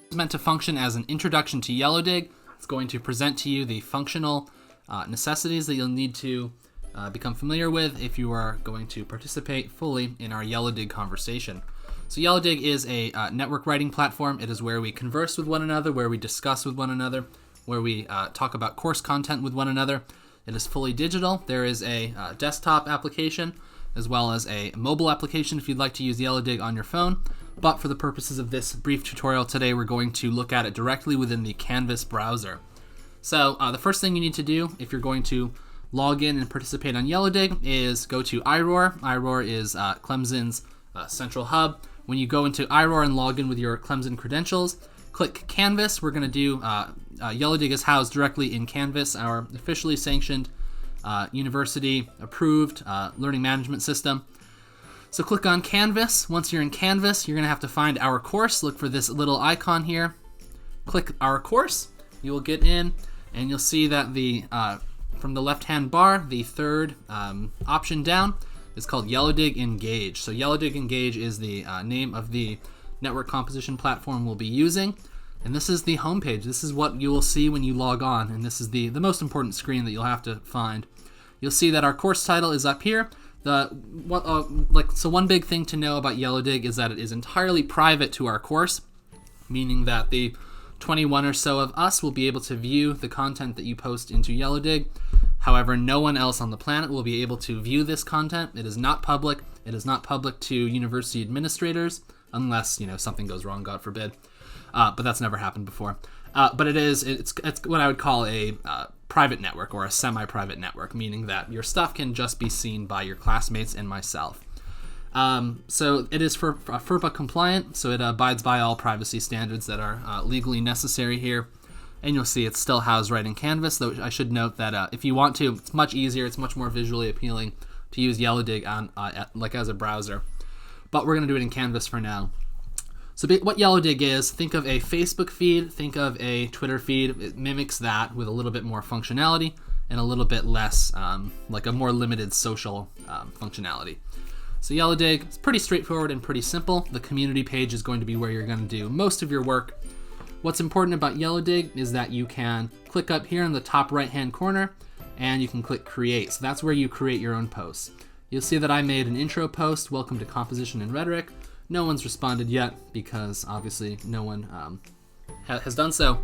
It's meant to function as an introduction to Yellowdig. It's going to present to you the functional necessities that you'll need to become familiar with if you are going to participate fully in our Yellowdig conversation. So Yellowdig is a network writing platform. It is where we converse with one another, where we discuss with one another, where we talk about course content with one another. It is fully digital. There is a desktop application as well as a mobile application if you'd like to use Yellowdig on your phone. But for the purposes of this brief tutorial today, we're going to look at it directly within the Canvas browser. So the first thing you need to do if you're going to log in and participate on Yellowdig is go to iRoar. iRoar is Clemson's central hub. When you go into iRoar and log in with your Clemson credentials, click Canvas. We're going to do Yellowdig is housed directly in Canvas, our officially sanctioned university approved learning management system. So click on Canvas. Once you're in Canvas, you're going to have to find our course. Look for this little icon here. Click our course. You will get in and you'll see that the from the left-hand bar, the third option down is called Yellowdig Engage. So Yellowdig Engage is the name of the network composition platform we'll be using. And this is the homepage. This is what you will see when you log on. And this is the most important screen that you'll have to find. You'll see that our course title is up here. So one big thing to know about Yellowdig is that it is entirely private to our course, meaning that the 21 or so of us will be able to view the content that you post into Yellowdig. However, no one else on the planet will be able to view this content. It is not public. It is not public to university administrators, unless something goes wrong, God forbid. But that's never happened before. But it's what I would call a private network or a semi-private network, meaning that your stuff can just be seen by your classmates and myself. So it is FERPA compliant, so it abides by all privacy standards that are legally necessary here. And you'll see it's still housed right in Canvas, though I should note that if you want to, it's much easier, it's much more visually appealing to use Yellowdig on as a browser. But we're going to do it in Canvas for now. So what Yellowdig is, think of a Facebook feed, think of a Twitter feed. It mimics that with a little bit more functionality and a little bit less, like a more limited social functionality. So Yellowdig is pretty straightforward and pretty simple. The community page is going to be where you're going to do most of your work. What's important about Yellowdig is that you can click up here in the top right-hand corner and you can click Create. So that's where you create your own posts. You'll see that I made an intro post, Welcome to Composition and Rhetoric. No one's responded yet because obviously no one has done so.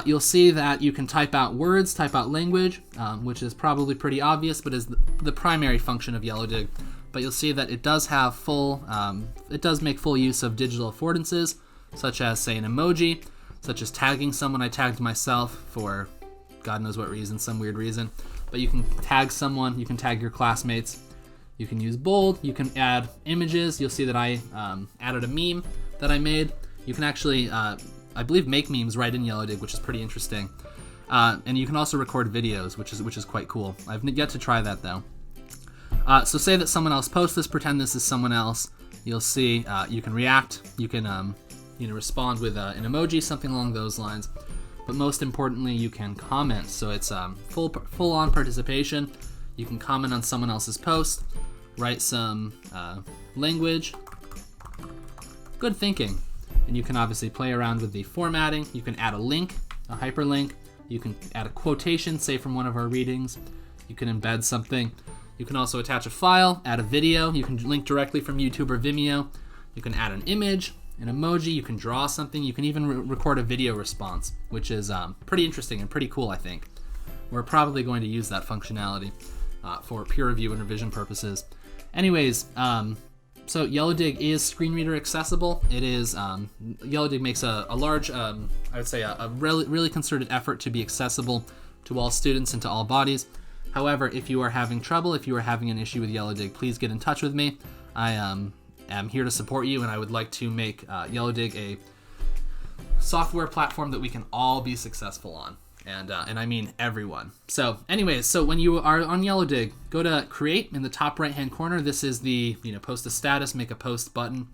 You'll see that you can type out words, type out language, which is probably pretty obvious, but is the primary function of Yellowdig. But you'll see that it does have it does make full use of digital affordances, such as say an emoji, such as tagging someone. I tagged myself for God knows what reason, some weird reason. But you can tag someone, you can tag your classmates. You can use bold, you can add images. You'll see that I added a meme that I made. You can actually, I believe, make memes right in Yellowdig, which is pretty interesting. And you can also record videos, which is quite cool. I've yet to try that though. So say that someone else posts this, pretend this is someone else. You'll see you can react, you can respond with an emoji, something along those lines. But most importantly, you can comment. So it's full-on participation. You can comment on someone else's post, write some language. Good thinking. And you can obviously play around with the formatting. You can add a link, a hyperlink. You can add a quotation, say from one of our readings. You can embed something. You can also attach a file, add a video. You can link directly from YouTube or Vimeo. You can add an image, an emoji. You can draw something. You can even record a video response, which is pretty interesting and pretty cool, I think. We're probably going to use that functionality for peer review and revision purposes. Anyways, so Yellowdig is screen reader accessible. It is Yellowdig makes a large, I would say, a really concerted effort to be accessible to all students and to all bodies. However, if you are having trouble, if you are having an issue with Yellowdig, please get in touch with me. I am here to support you, and I would like to make Yellowdig a software platform that we can all be successful on. And I mean everyone. So anyways, so when you are on Yellowdig, go to Create in the top right-hand corner. This is the post a status, make a post button.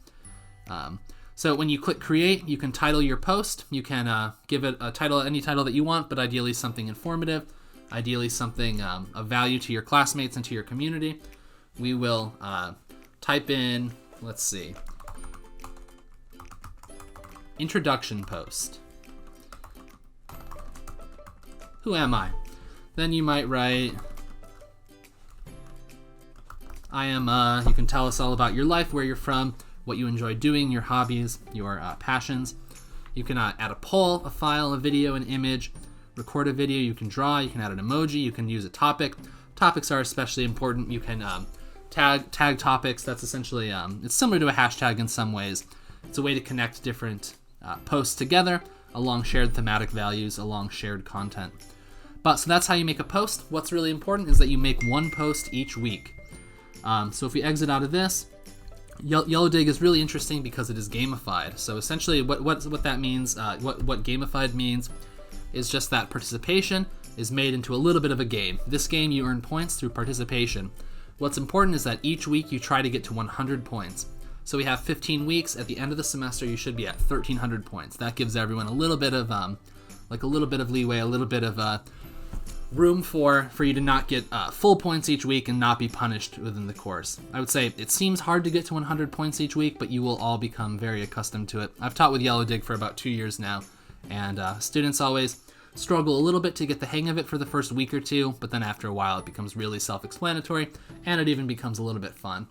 So when you click Create, you can title your post. You can give it a title, any title that you want, but ideally something informative, ideally something of value to your classmates and to your community. We will type in, let's see, introduction post. Who am I? Then you might write, I am, you can tell us all about your life, where you're from, what you enjoy doing, your hobbies, your passions. You can add a poll, a file, a video, an image, record a video, you can draw, you can add an emoji, you can use a topic. Topics are especially important. You can tag topics. That's essentially, it's similar to a hashtag in some ways. It's a way to connect different posts together along shared thematic values, along shared content. So that's how you make a post. What's really important is that you make one post each week. So if we exit out of this, Yellowdig is really interesting because it is gamified. So essentially what that means, what gamified means is just that participation is made into a little bit of a game. This game, you earn points through participation. What's important is that each week you try to get to 100 points. So we have 15 weeks. At the end of the semester, you should be at 1,300 points. That gives everyone a little bit of leeway, a little bit of room for you to not get full points each week and not be punished within the course. I would say it seems hard to get to 100 points each week, but you will all become very accustomed to it. I've taught with Yellowdig for about 2 years now, and students always struggle a little bit to get the hang of it for the first week or two, but then after a while it becomes really self-explanatory, and it even becomes a little bit fun.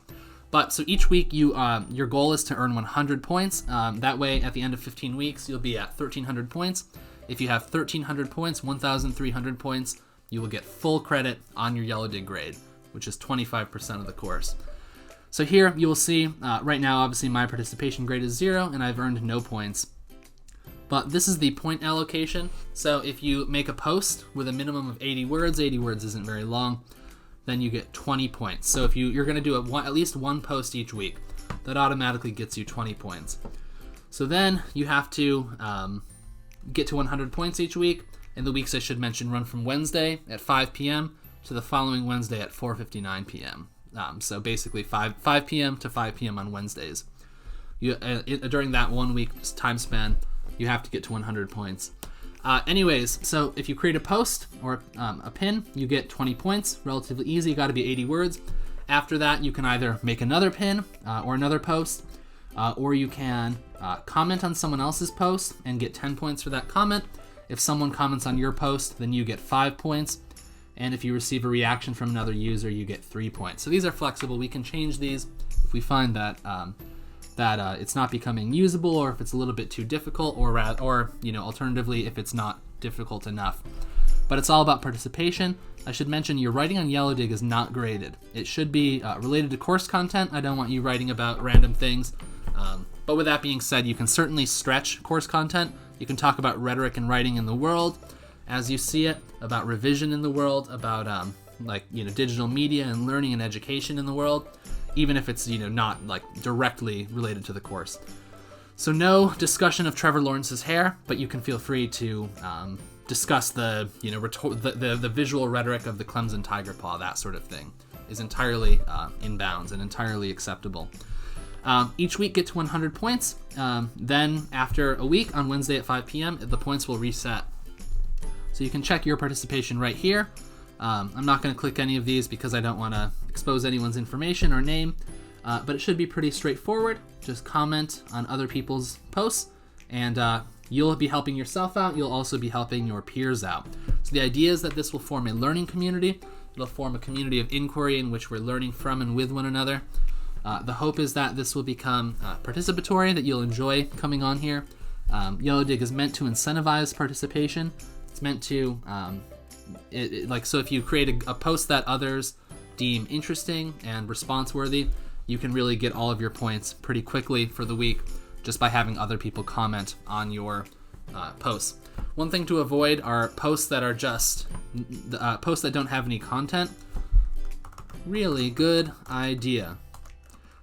So each week your goal is to earn 100 points. That way at the end of 15 weeks you'll be at 1,300 points. If you have 1,300 points, 1,300 points, you will get full credit on your Yellowdig grade, which is 25% of the course. So here you will see, right now obviously my participation grade is 0 and I've earned no points. But this is the point allocation. So if you make a post with a minimum of 80 words isn't very long, then you get 20 points. So if you're going to do at least one post each week, that automatically gets you 20 points. So then you have to get to 100 points each week. And the weeks, I should mention, run from Wednesday at 5 p.m. to the following Wednesday at 4:59 p.m. So basically 5 p.m. to 5 p.m. on Wednesdays. During that 1 week time span, you have to get to 100 points. Anyways, so if you create a post or a pin, you get 20 points. Relatively easy, got to be 80 words. After that, you can either make another pin or another post, or you can comment on someone else's post and get 10 points for that comment. If someone comments on your post, then you get 5 points. And if you receive a reaction from another user, you get 3 points. So these are flexible. We can change these if we find that it's not becoming usable, or if it's a little bit too difficult, or alternatively, if it's not difficult enough. But it's all about participation. I should mention your writing on Yellowdig is not graded. It should be related to course content. I don't want you writing about random things. But with that being said, you can certainly stretch course content. You can talk about rhetoric and writing in the world as you see it, about revision in the world, about digital media and learning and education in the world, even if it's not directly related to the course. So no discussion of Trevor Lawrence's hair, but you can feel free to discuss the visual rhetoric of the Clemson tiger paw. That sort of thing is entirely in bounds and entirely acceptable. Each week get to 100 points. Then after a week on Wednesday at 5 p.m., the points will reset. So you can check your participation right here. I'm not going to click any of these because I don't want to expose anyone's information or name, but it should be pretty straightforward. Just comment on other people's posts, and you'll be helping yourself out. You'll also be helping your peers out. So the idea is that this will form a learning community. It'll form a community of inquiry in which we're learning from and with one another. The hope is that this will become participatory, that you'll enjoy coming on here. Yellowdig is meant to incentivize participation. It's meant to, so if you create a post that others deem interesting and response-worthy, you can really get all of your points pretty quickly for the week just by having other people comment on your posts. One thing to avoid are posts that are just posts that don't have any content. Really good idea.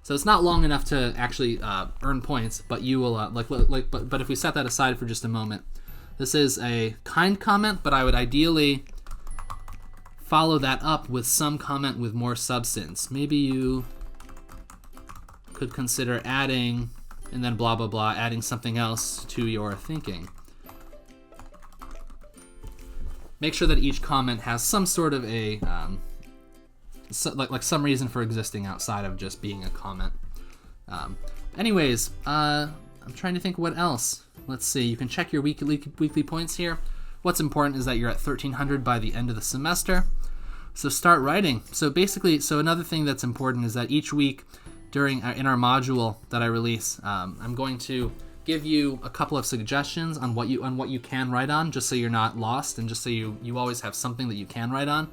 So it's not long enough to actually earn points, but you will but if we set that aside for just a moment, this is a kind comment, but I would ideally follow that up with some comment with more substance. Maybe you could consider adding, and then blah blah blah, adding something else to your thinking. Make sure that each comment has some sort of a some reason for existing outside of just being a comment. Anyways, I'm trying to think what else let's see, you can check your weekly points here. What's important is that you're at 1,300 by the end of the semester. So start writing. So basically, another thing that's important is that each week in our module that I release, I'm going to give you a couple of suggestions on what you can write on, just so you're not lost and just so you always have something that you can write on.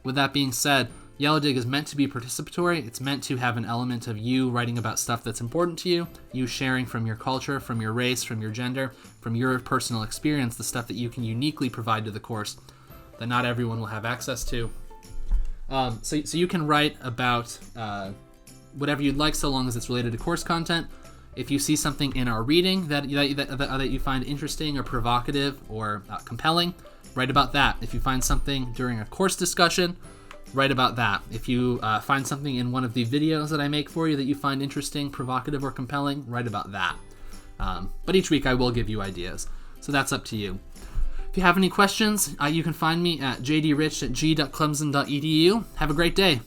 With that being said, Yellowdig is meant to be participatory. It's meant to have an element of you writing about stuff that's important to you, you sharing from your culture, from your race, from your gender, from your personal experience, the stuff that you can uniquely provide to the course that not everyone will have access to. So you can write about whatever you'd like, so long as it's related to course content. If you see something in our reading that you find interesting or provocative or compelling, write about that. If you find something during a course discussion, write about that. If you find something in one of the videos that I make for you that you find interesting, provocative, or compelling, write about that. But each week I will give you ideas, so that's up to you. If you have any questions, you can find me at jdrich@g.clemson.edu. Have a great day.